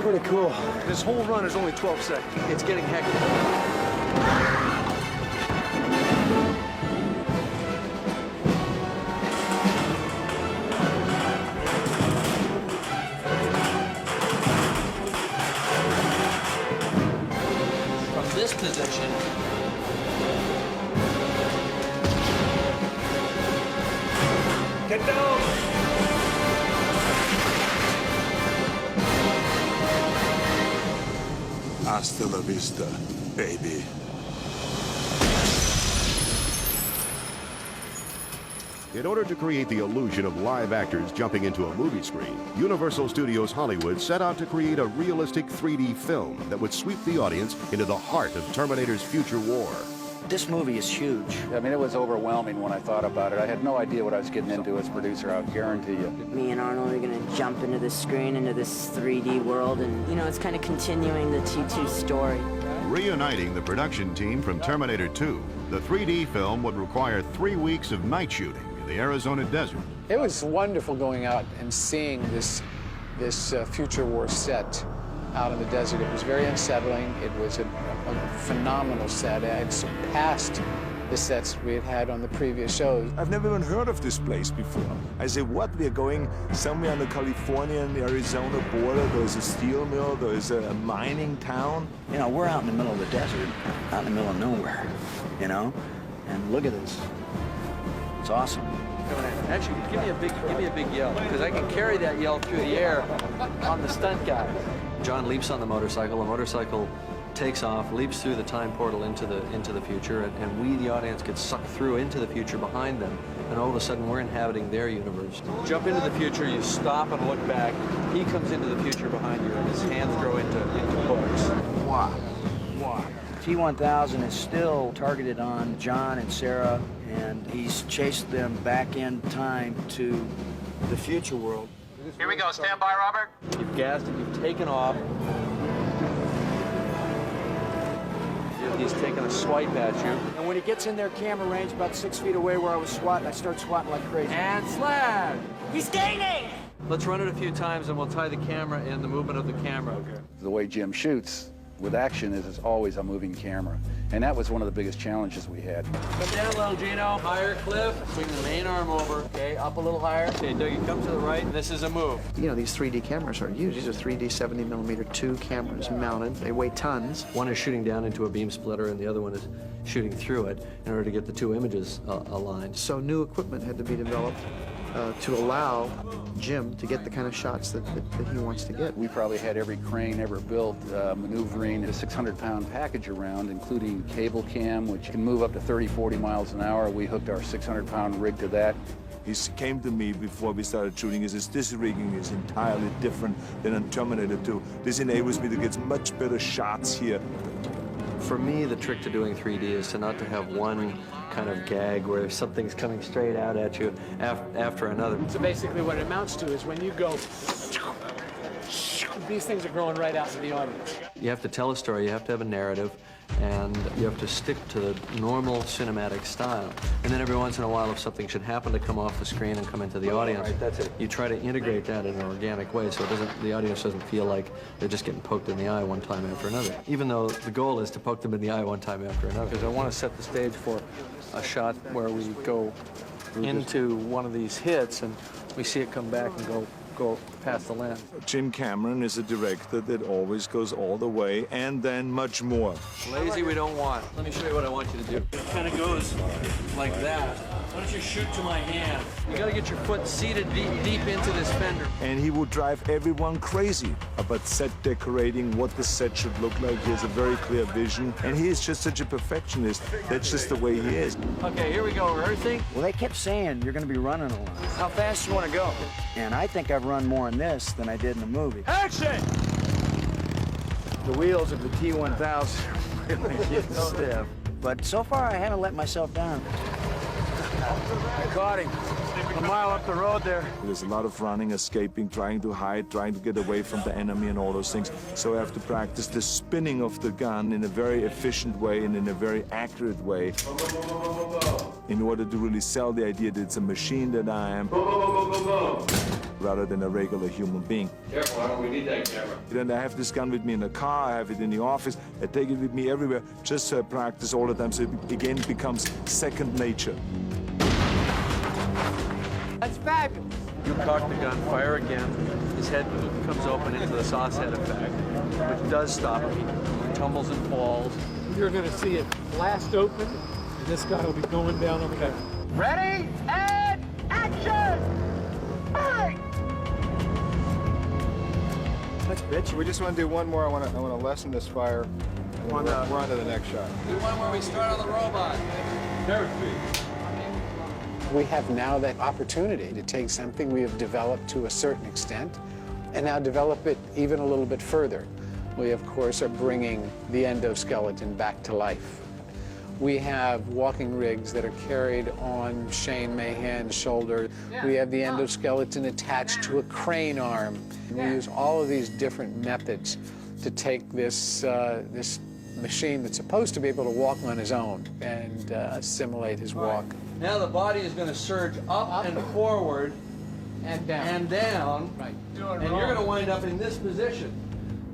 Pretty cool. This whole run is only 12 seconds. It's getting hectic. From this position, Get down! Hasta la vista, baby. In order to create the illusion of live actors jumping into a movie screen, Universal Studios Hollywood set out to create a realistic 3D film that would sweep the audience into the heart of Terminator's future war. This movie is huge. I mean, it was overwhelming when I thought about it. I had no idea what I was getting into as producer, I guarantee you. Me and Arnold are gonna jump into this screen, into this 3D world, and, you know, it's kind of continuing the T2 story. Reuniting the production team from Terminator 2, the 3D film would require 3 weeks of night shooting in the Arizona desert. It was wonderful going out and seeing this future war set out in the desert. It was very unsettling. It was a phenomenal set. It had surpassed the sets we had had on the previous shows. I've never even heard of this place before. I say, what? We're going somewhere on the California and Arizona border. There's a steel mill. There's a mining town. You know, we're out in the middle of the desert, out in the middle of nowhere, you know? And look at this. It's awesome. actually, give me a big yell, because I can carry that yell through the air on the stunt guy. John leaps on the motorcycle takes off, leaps through the time portal into the future, and we, the audience, get sucked through into the future behind them, and all of a sudden we're inhabiting their universe. Jump into the future, you stop and look back, he comes into the future behind you, and his hands grow into hooks. Wow. T-1000 is still targeted on John and Sarah, and he's chased them back in time to the future world. Here we go, stand by, Robert. You've gassed it, you've taken off. He's taking a swipe at you. And when he gets in their camera range, about 6 feet away where I was swatting, I start swatting like crazy. And slag! He's gaining! Let's run it a few times and we'll tie the camera in the movement of the camera. Okay. The way Jim shoots with action is it's always a moving camera. And that was one of the biggest challenges we had. Come down a little, Gino. Higher cliff. Swing the main arm over. Okay, up a little higher. Okay, Doug, you come to the right. This is a move. You know, these 3D cameras are huge. These are 3D 70mm 2 cameras mounted. They weigh tons. One is shooting down into a beam splitter and the other one is shooting through it in order to get the two images aligned. So new equipment had to be developed to allow Jim to get the kind of shots that he wants to get. We probably had every crane ever built maneuvering a 600-pound package around, including cable cam, which can move up to 30, 40 miles an hour. We hooked our 600-pound rig to that. He came to me before we started shooting. He says, this rigging is entirely different than on Terminator 2. This enables me to get much better shots here. For me, the trick to doing 3D is to not to have one kind of gag where something's coming straight out at you after another. So basically what it amounts to is when you go, these things are growing right out to the audience. You have to tell a story, you have to have a narrative, and you have to stick to the normal cinematic style. And then every once in a while, if something should happen to come off the screen and come into the audience, right, that's it. You try to integrate that in an organic way so the audience doesn't feel like they're just getting poked in the eye one time after another. Even though the goal is to poke them in the eye one time after another. Because I want to set the stage for a shot where we go into one of these hits and we see it come back and go past the lens. Jim Cameron is a director that always goes all the way and then much more. Lazy we don't want. Let me show you what I want you to do. It kind of goes like that. Why don't you shoot to my hand? You got to get your foot seated deep into this fender. And he would drive everyone crazy about set decorating, what the set should look like. He has a very clear vision, and he is just such a perfectionist. That's just the way he is. Okay, here we go, rehearsing. Well, they kept saying you're going to be running a lot. How fast you want to go? And I think I've run more in this than I did in the movie. Action! The wheels of the T-1000 are really getting stiff. But so far, I haven't let myself down. I caught him. a mile up the road there. There's a lot of running, escaping, trying to hide, trying to get away from the enemy and all those things. So I have to practice the spinning of the gun in a very efficient way and in a very accurate way in order to really sell the idea that it's a machine that I am rather than a regular human being. Careful, I don't need that camera. Then I have this gun with me in the car, I have it in the office, I take it with me everywhere, just so I practice all the time, so it again becomes second nature. That's fabulous. You cock the gun, fire again, his head comes open into the sauce head effect, which does stop him. He tumbles and falls. You're going to see it blast open, and this guy will be going down on the camera. Ready, and action! Bang! That's bitchy. We just want to do one more. I want to lessen this fire. And we're on to the next shot. Do one where we start on the robot. We have now that opportunity to take something we have developed to a certain extent and now develop it even a little bit further. We, of course, are bringing the endoskeleton back to life. We have walking rigs that are carried on Shane Mahan's shoulder. We have the endoskeleton attached to a crane arm. We use all of these different methods to take this machine that's supposed to be able to walk on his own and simulate his walk. Now the body is going to surge up and forward And down. and down, Right. and you're going to wind up in this position.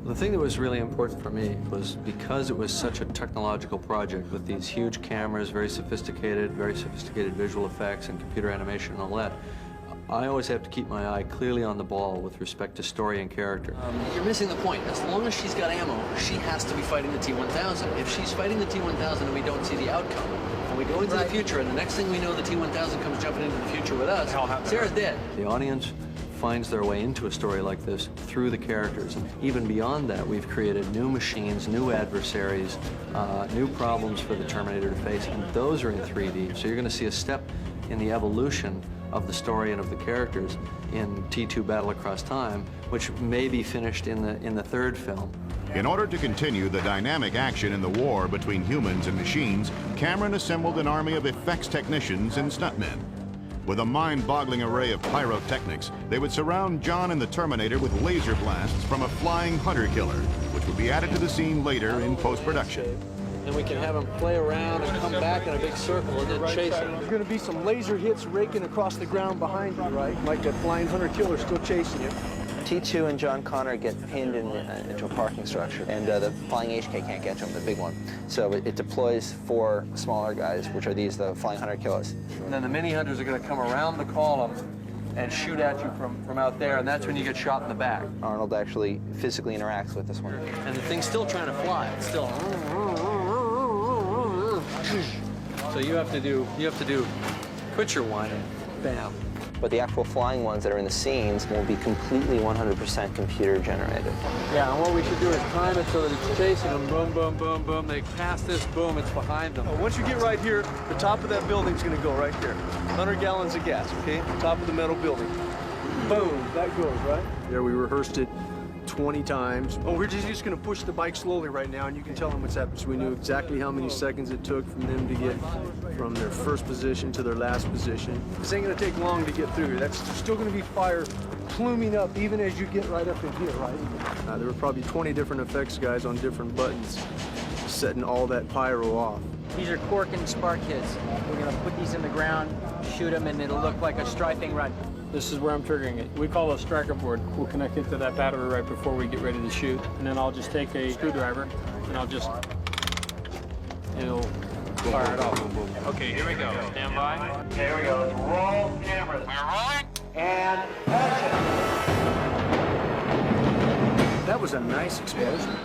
The thing that was really important for me was because it was such a technological project with these huge cameras, very sophisticated visual effects and computer animation and all that, I always have to keep my eye clearly on the ball with respect to story and character. You're missing the point. As long as she's got ammo, she has to be fighting the T-1000. If she's fighting the T-1000 and we don't see the outcome, and we go into the future, and the next thing we know, the T-1000 comes jumping into the future with us, Sarah's dead. The audience finds their way into a story like this through the characters. And even beyond that, we've created new machines, new adversaries, new problems for the Terminator to face, and those are in 3D. So you're going to see a step in the evolution of the story and of the characters in T2 Battle Across Time, which may be finished in the third film. In order to continue the dynamic action in the war between humans and machines, Cameron assembled an army of effects technicians and stuntmen. With a mind-boggling array of pyrotechnics, they would surround John and the Terminator with laser blasts from a flying hunter-killer, which would be added to the scene later in post-production. And we can have them play around and come back in a big circle and then chase them. There's going to be some laser hits raking across the ground behind you, right? Like that flying hunter killer still chasing you. T2 and John Connor get pinned into a parking structure, and the flying HK can't catch them, the big one. So it deploys 4 smaller guys, which are the flying hunter killers. And then the mini hunters are going to come around the column and shoot at you from out there, and that's when you get shot in the back. Arnold actually physically interacts with this one. And the thing's still trying to fly. It's still. So you have to do, quit your whining, bam. But the actual flying ones that are in the scenes will be completely 100% computer generated. Yeah, and what we should do is time it so that it's chasing them, boom, boom, boom, boom. They pass this, boom, it's behind them. Once you get right here, the top of that building's going to go right there. 100 gallons of gas, okay? Top of the metal building. Boom, that goes, right? There, we rehearsed it 20 times. Oh, we're just going to push the bike slowly right now, and you can tell them what's happening. So we knew exactly how many seconds it took from them to get from their first position to their last position. This ain't going to take long to get through here. That's still going to be fire pluming up even as you get right up in here, right? There were probably 20 different effects guys on different buttons setting all that pyro off. These are cork and spark kits. We're going to put these in the ground, shoot them, and it'll look like a striping run. This is where I'm triggering it. We call it a striker board. We'll connect it to that battery right before we get ready to shoot. And then I'll just take a screwdriver and it'll fire it off. Okay, here we go. Stand by. Okay, here we go. Let's roll cameras. We're rolling. And action! That was a nice explosion.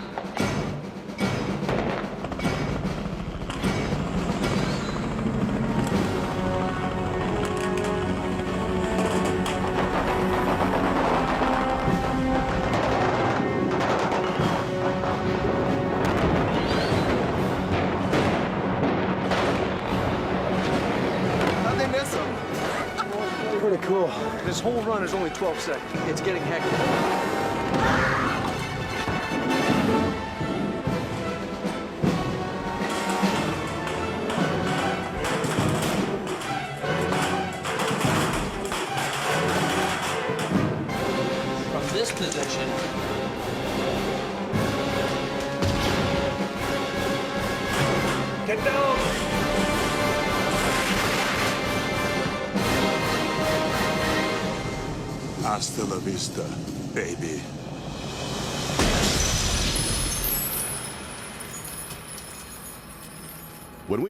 How'd they miss him? Pretty cool. This whole run is only 12 seconds. It's getting hectic. Get down! Hasta la vista, baby.